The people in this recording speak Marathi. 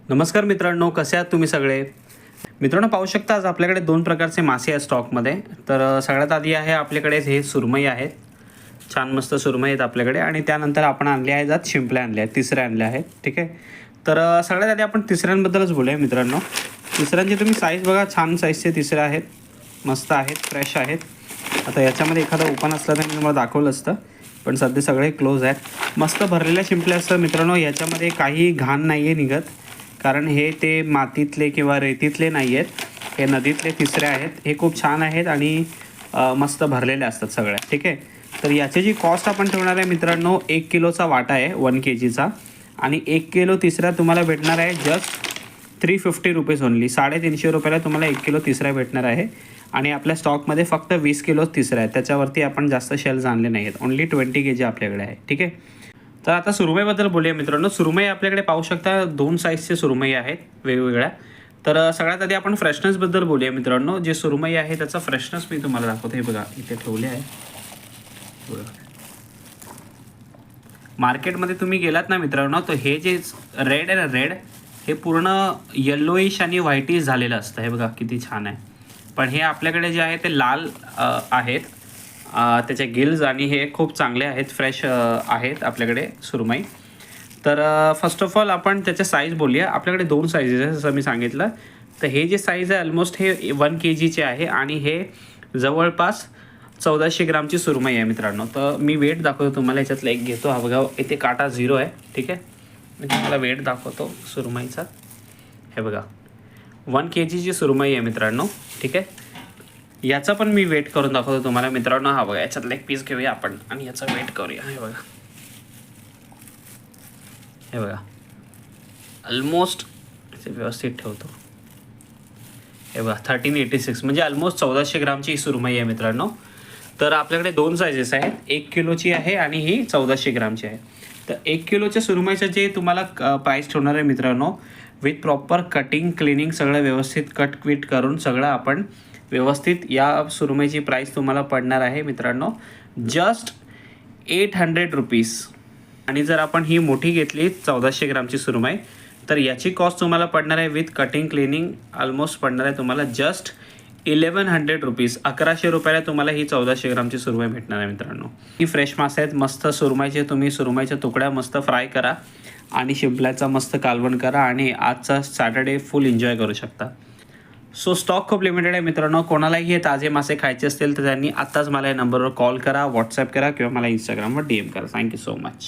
नमस्कार मित्रांनो, कसे आहात तुम्ही सगळे? मित्रांनो, पाहू शकता आज आपल्याकडे दोन प्रकारचे मासे आहेत स्टॉकमध्ये. तर सगळ्यात आधी आहे आपल्याकडे हे सुरमई आहेत. छान मस्त सुरमई आहेत आपल्याकडे आणि त्यानंतर आपण आणले आहेत आज शिंपल्या आणल्या आहेत, तिसऱ्या आणल्या आहेत. ठीक आहे. तर सगळ्यात आधी आपण तिसऱ्यांबद्दलच बोलूया मित्रांनो. तिसऱ्यांची तुम्ही साईज बघा, छान साईजचे तिसरे आहेत, मस्त आहेत, फ्रेश आहेत. आता याच्यामध्ये एखादा ओपन असला तर मी तुम्हाला दाखवलं असतं, पण सध्या सगळे क्लोज आहेत. मस्त भरलेल्या शिंपल्या असतात मित्रांनो. याच्यामध्ये काही घाण नाही आहे निघत, कारण हे ते मातीतले किंवा रेतीतले नाही आहेत, हे नदीतले तिसरे आहेत. हे खूप छान आहेत आणि मस्त भरलेले असतात सगळ्या. ठीक आहे. तर याची जी कॉस्ट आपण ठेवणार आहे मित्रांनो, 1 किलोचा वाटा आहे 1 kgचा आणि 1 किलो तिसरा तुम्हाला भेटणार आहे जस्ट 350 रुपीज ओनली. 350 रुपयाला तुम्हाला 1 किलो तिसरा भेटणार आहे. आणि आपल्या स्टॉकमध्ये फक्त 20 किलो तिसरा आहे, त्याच्यावरती आपण जास्त शेल्स आणले नाही आहेत. ओनली 20 kg आपल्याकडे आहे. ठीक आहे. तर आता सुरमईबद्दल बोलूया मित्रांनो. सुरमई आपल्याकडे पाहू शकता 2 साईजचे सुरमई आहेत वेगवेगळ्या. तर सगळ्यात आधी आपण फ्रेशनेसबद्दल बोलूया मित्रांनो. जे सुरमई आहे त्याचा फ्रेशनेस मी तुम्हाला दाखवतो. हे बघा इथे ठेवले आहे. मार्केटमध्ये तुम्ही गेलात ना मित्रांनो, तर हे जे रेड आहे ना, रेड हे पूर्ण येल्लोइश आणि व्हाईटिश झालेलं असतं. हे बघा किती छान आहे. पण हे आपल्याकडे जे आहे ते लाल आहेत. त्याचे गिल्स आणि हे खूप चांगले आहेत, फ्रेश आहेत आपल्याकडे सुरमई. तर फर्स्ट ऑफ ऑल आपण त्याच्या साईज बोलूया. आपल्याकडे 2 साईजेस आहे जसं मी सांगितलं. तर हे जे साईज आहे ऑलमोस्ट हे 1 kgचे आहे आणि हे जवळपास 1400 ग्रामची सुरमई आहे मित्रांनो. तर मी वेट दाखवतो तुम्हाला. याच्यातला एक घेतो. हा बघा इथे काटा 0 आहे. ठीक आहे. मी तुम्हाला वेट दाखवतो सुरमईचा. हे बघा 1 kgची सुरमई आहे मित्रांनो. ठीक आहे. याचा पण मी वेट करून दाखवतो तुम्हाला मित्रांनो. हा बघा याच्यातला एक पीस घेऊया आपण आणि याचा वेट करूया. हे बघा, हे बघा ऑलमोस्ट व्यवस्थित ठेवतो. हे बघा 1386 म्हणजे ऑलमोस्ट 1400 ग्रामची ही सुरमई आहे मित्रांनो. तर आपल्याकडे 2 साईजेस आहेत, 1 किलोची आहे आणि ही 1400 ग्रामची आहे. तर 1 किलोच्या सुरमईचं जे तुम्हाला प्राईस ठेवणार आहे मित्रांनो, विथ प्रॉपर कटिंग क्लिनिंग सगळं व्यवस्थित कट क्विट करून सगळं आपण व्यवस्थित या सुरमईची प्राईस तुम्हाला पडणार आहे मित्रांनो जस्ट 800 रुपीज. आणि जर आपण ही मोठी घेतली 1400 ग्रामची सुरमई, तर याची कॉस्ट तुम्हाला पडणार आहे विथ कटिंग क्लिनिंग ऑलमोस्ट पडणार आहे तुम्हाला जस्ट 1100 रुपीज. 1100 रुपयाला तुम्हाला ही 1400 ग्रामची सुरमई भेटणार आहे मित्रांनो. ही फ्रेश मासे आहेत मस्त सुरमईचे. तुम्ही सुरमईच्या तुकड्या मस्त फ्राय करा आणि शिंपल्याचा मस्त कालवण करा आणि आजचा सॅटर्डे फुल एन्जॉय करू शकता. सो स्टॉक खूप लिमिटेड आहे मित्रांनो. कोणालाही हे ताजे मासे खायचे असतील तर त्यांनी आत्ताच मला या नंबरवर कॉल करा, व्हॉट्सअप करा किंवा मला इंस्टाग्रामवर DM करा. Thank you so much.